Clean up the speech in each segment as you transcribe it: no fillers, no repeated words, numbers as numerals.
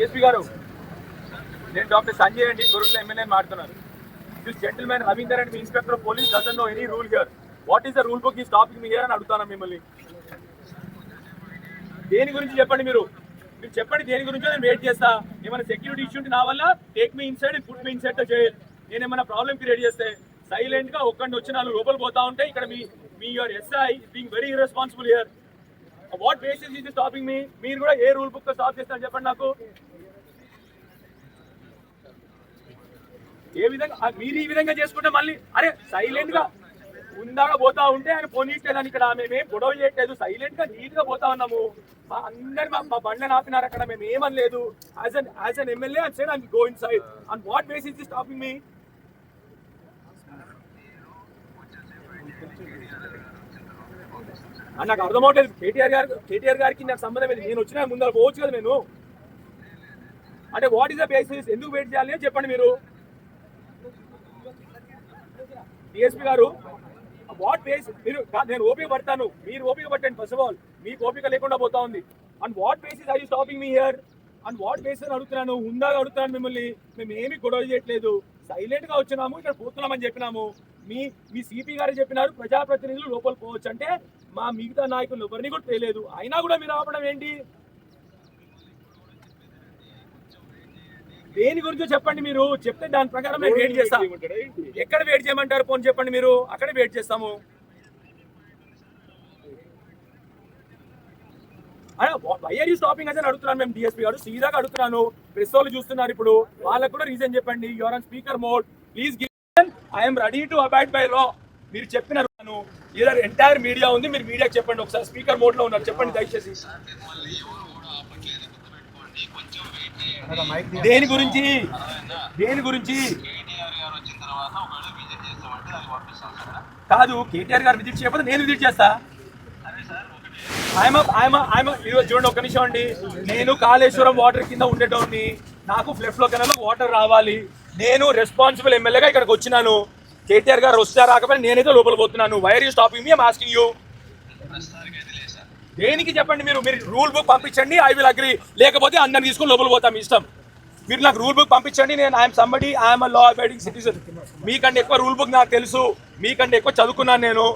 DSP గారు, నేను doctor Sanjay అండి, గురుట్ల ఎమ్మెల్యే మాట్లాడుతున్నాను. దిస్ జెంటిల్మెన్ రవీందర్ అండ్ మీ inspector of police doesn't know any rule here. What is the rule book ఈ stopping me here అని అడుగుతాను మిమ్మల్ని. దేని గురించి చెప్పండి మీరు చెప్పండి, దేని గురించో నేను వెయిట్ చేస్తా. ఏమైనా సెక్యూరిటీ ఇష్యూ ఉంటే నా వల్ల take me inside and put me inside the jail. నేను ఏమైనా ప్రాబ్లం క్రియేట్ చేస్తే సైలెంట్ గా ఒక్కడిని వచ్చి నాలుగు లోపల పోతా ఉంటే ఇక్కడ me your SI being very irresponsible here. What basis is stopping మీ? మీరు కూడా ఏ రూల్ బుక్ తో స్టాప్ చేస్తారని చెప్పండి నాకు. ఏ విధంగా మీరు ఈ విధంగా చేసుకుంటే మళ్ళీ అరే సైలెంట్ గా ఉందాగా పోతా ఉంటే ఆయన పోనీట్లేదని ఇక్కడ మేమేం గొడవ చేయట్లేదు, సైలెంట్ గా నీట్ గా పోతా ఉన్నాము. మా అందరు మా బండ్లను ఆపినారు అక్కడ, మేము ఏమనలేదు. As an MLA and side and go in side. And what basis is stopping మీ? నాకు అర్థమవుతుంది. కేటీఆర్ గారికి నాకు సంబంధం లేదు. నేను వచ్చినా ముందర పోవచ్చు కదా నేను. అంటే వాట్ ఈస్ ద బేసిస్? ఎందుకు వెయిట్ చేయాలి అని చెప్పండి మీరు. డిఎస్పీ గారు, వాట్ బేస్ మీరు? నేను ఓపిక పడతాను, మీరు ఓపిక పట్టండి. ఫస్ట్ ఆఫ్ ఆల్ మీకు ఓపిక లేకుండా పోతా ఉంది. And what basis are you stopping me here? And what basis అడుగుతున్నాను, ఉందాగా అడుగుతున్నాను మిమ్మల్ని. మేము ఏమి గొడవ చేయట్లేదు, సైలెంట్ గా వచ్చినాము, ఇక్కడ పోతున్నామని చెప్పినాము. మీ సిపి గారు చెప్పినారు ప్రజాప్రతినిధులు లోపల పోవచ్చు అంటే, మా మిగతా నాయకులు ఎవరిని కూడా తెలియదు. అయినా కూడా మీరు ఆపడం ఏంటి? దేని గురించో చెప్పండి. మీరు చెప్తే దాని ప్రకారం మేము వెయిట్ చేస్తాం. ఎక్కడ వెయిట్ చేయమంటారు పోనీ చెప్పండి, మీరు అక్కడే వెయిట్ చేస్తాము. వై ఆర్ యూ స్టాపింగ్ అని అడుగుతున్నాను మేము. డిఎస్పీ గారు సీదాగా అడుగుతున్నాను. ప్రెస్ వాళ్ళు చూస్తున్నారు ఇప్పుడు, వాళ్ళకు కూడా రీజన్ చెప్పండి. You are on speaker mode, please give. I'm ready to abide by law. మీరు చెప్పినారు ఇలా ఎంటైర్ మీడియా ఉంది, మీరు మీడియాకి చెప్పండి. ఒకసారి స్పీకర్ మోడ్ లో ఉన్నారు, చెప్పండి దయచేసి. దేని గురించి? కాదు, కేటీఆర్ గారు విజిట్ చేయకపోతే నేను విజిట్ చేస్తా. ఈరోజు చూడండి, ఒక్క నిమిషం అండి. నేను కాళేశ్వరం వాటర్ కింద ఉండేటోని, నాకు ఫ్లెఫ్లో కెనాల్లో వాటర్ రావాలి. నేను రెస్పాన్సిబుల్ ఎమ్మెల్యేగా ఇక్కడికి వచ్చినాను. కేటీఆర్ గారు వస్తే రాకపోతే నేనైతే లోపల పోతున్నాను. Why are you stopping me? I'm asking you. దేనికి చెప్పండి. మీరు రూల్ బుక్ పంపించండి, ఐ విల్ అగ్రీ. లేకపోతే అందరిని తీసుకుని లోపల పోతాం, ఇష్టం. మీరు నాకు రూల్ బుక్ పంపించండి. నేను ఐఎమ్ లా అబైడింగ్ సిటిజన్. మీకంటే ఎక్కువ రూల్ బుక్ నాకు తెలుసు, మీకంటే ఎక్కువ చదువుకున్నాను నేను.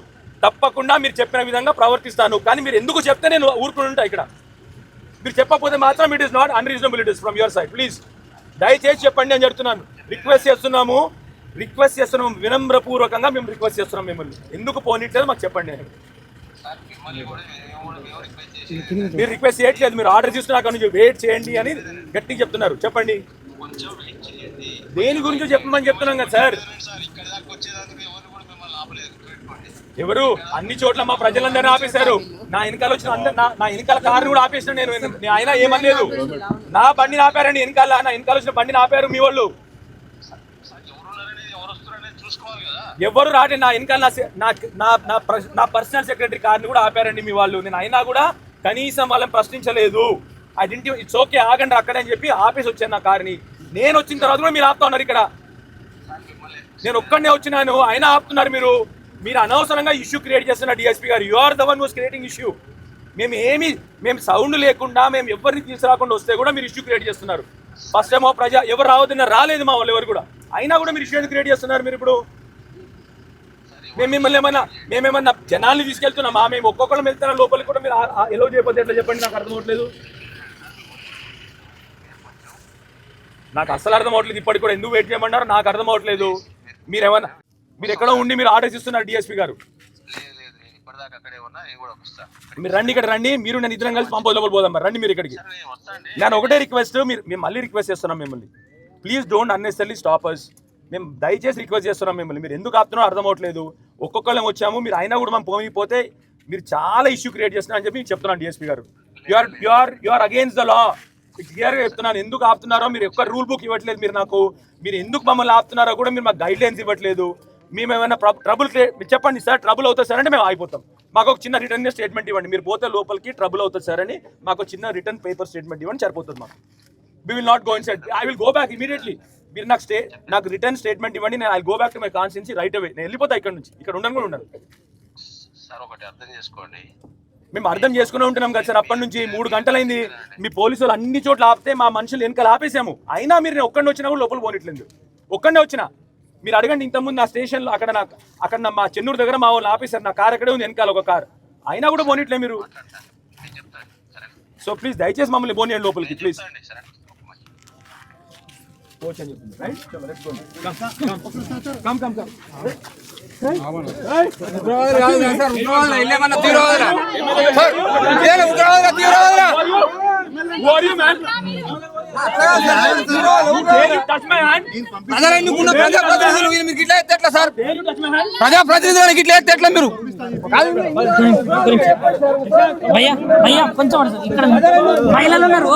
తప్పకుండా మీరు చెప్పిన విధంగా ప్రవర్తిస్తాను. కానీ మీరు ఎందుకు చెప్తే నేను ఊరుకుని ఉంటా ఇక్కడ. మీరు చెప్పకపోతే మాత్రం it is not unreasonable, it is from your side. Please దయచేసి చెప్పండి అని చెప్తున్నాను. రిక్వెస్ట్ చేస్తున్నాము, వినమ్రపూర్వకంగా మేము రిక్వెస్ట్ చేస్తున్నాం మిమ్మల్ని. ఎందుకు పోనీట్లేదు మాకు చెప్పండి. మీరు రిక్వెస్ట్ చేయట్లేదు, మీరు ఆర్డర్ తీసుకున్నాక నుంచి వెయిట్ చేయండి అని గట్టిగా చెప్తున్నారు. చెప్పండి దేని గురించి చెప్పమని చెప్తున్నాం కదా సార్. ఎవరు? అన్ని చోట్ల మా ప్రజలందరినీ ఆపేశారు. నా వెనకాల వచ్చిన నా వెనకాల కారు కూడా ఆపేసిన నేను. అయినా ఏమనలేదు. నా బండిని ఆపారండి వెనకాల. నా వెనకాల వచ్చిన బండిని ఆపారు మీ వాళ్ళు. ఎవరు రాండి నా వెనకాల. నా పర్సనల్ సెక్రటరీ కార్ని కూడా ఆపారండి మీ వాళ్ళు. నేను అయినా కూడా కనీసం వాళ్ళని ప్రశ్నించలేదు. ఇట్స్ ఓకే ఆగండి అక్కడ అని చెప్పి ఆపేసి వచ్చాను నా కార్ని. నేను వచ్చిన తర్వాత కూడా మీరు ఆపుతా ఉన్నారు ఇక్కడ. నేను ఒక్కడనే వచ్చినాను, అయినా ఆపుతున్నారు మీరు. మీరు అనవసరంగా ఇష్యూ క్రియేట్ చేస్తున్నారు డిఎస్పీ గారు. You are the one who's creating issue. మేము సౌండ్ లేకుండా, మేము ఎవరిని తీసుకురాకుండా వస్తే కూడా మీరు ఇష్యూ క్రియేట్ చేస్తున్నారు. ఫస్ట్ టైం ఎవరు రావద్దన్నారు, రాలేదు మా వాళ్ళు ఎవరు కూడా. అయినా కూడా మీరు ఇష్యూ క్రియేట్ చేస్తున్నారు. మీరు ఇప్పుడు మేమేమన్నా జనాల్ని తీసుకెళ్తున్నామా? మేము ఒక్కొక్కరు వెళ్తున్నా లోపలికి కూడా మీరు ఎలో చేయకపోతే ఎట్లా చెప్పండి? నాకు అర్థం అవట్లేదు. నాకు అస్సలు అర్థం అవట్లేదు. ఇప్పటికి కూడా ఎందుకు వెయిట్ చేయమన్నారు నాకు అర్థం అవట్లేదు. మీరు ఎక్కడో ఉండి మీరు ఆర్డర్స్ ఇస్తున్నారు డిఎస్పీ గారు. మీరు రండి, ఇక్కడ రండి. మీరు నేను ఇద్దరం కలిసి పంప లోపల పోదాం. రండి మీరు ఇక్కడికి. నేను ఒకటే రిక్వెస్ట్, మేము మళ్ళీ రిక్వెస్ట్ చేస్తున్నాం మిమ్మల్ని. Please don't unnecessary stop us. మేము దయచేసి రిక్వెస్ట్ చేస్తున్నాం మిమ్మల్ని. మీరు ఎందుకు ఆపుతున్నారో అర్థం అవట్లేదు. ఒక్కొక్కళ్ళం వచ్చాము, మీరు అయినా కూడా మనం పోయిపోతే మీరు చాలా ఇష్యూ క్రియేట్ చేస్తున్నారు అని చెప్పి చెప్తున్నాను డిఎస్పీ గారు. You are against the law. క్లియర్గా చెప్తున్నాను. ఎందుకు ఆపుతున్నారో మీరు ఒక్క రూల్ బుక్ ఇవ్వట్లేదు. మీరు ఎందుకు మమ్మల్ని ఆపుతున్నారో కూడా మీరు మాకు గైడ్ లైన్స్ ఇవ్వట్లేదు. మేము ఏమైనా ట్రబుల్ చెప్పండి సార్, ట్రబుల్ అవుతుంది సార్ అంటే మేము అయిపోతాం. మాకు ఒక చిన్న రిటర్న్ స్టేట్మెంట్ ఇవ్వండి. మీరు పోతే లోపలికి ట్రబుల్ అవుతుంది సార్ అని మాకు చిన్న రిటర్న్ పేపర్ స్టేట్మెంట్ ఇవ్వండి, సరిపోతుంది మాకు. We will not go inside. I will go back immediately. మీరు నాకు రిటర్న్ స్టేట్మెంట్ ఇవ్వండి. నేను I go back to my constituency right away. నేను వెళ్ళిపోతా ఇక్కడ నుంచి. ఇక్కడ ఉండను కూడా ఉండను సార్. ఒకటి అర్థం చేసుకోండి, మేము అర్థం చేసుకునే ఉంటున్నాం కదా సార్. అప్పటి నుంచి 3 గంటలైంది. మీ పోలీసులు అన్ని చోట్ల ఆపితే మా మనుషులు వెనకాల ఆపేసాము. అయినా మీరు నేను ఒక్కడిని వచ్చినా కూడా లోపల పోనిట్లేదు. ఒక్కడనే వచ్చినా మీరు అడగండి. ఇంతకుముందు నా స్టేషన్లో అక్కడ మా చెన్నూరు దగ్గర మా వాళ్ళు ఆపేశారు. నా కార్ అక్కడే ఉంది వెనకాల ఒక కార్. అయినా కూడా పోనిట్లే మీరు. సో ప్లీజ్ దయచేసి మమ్మల్ని పోనీయండి లోపలికి ప్లీజ్. ప్రజాప్రతినిధులకు ఇట్లా ఎట్లా మీరు కొంచెం ఇక్కడ మహిళలు ఉన్నారు.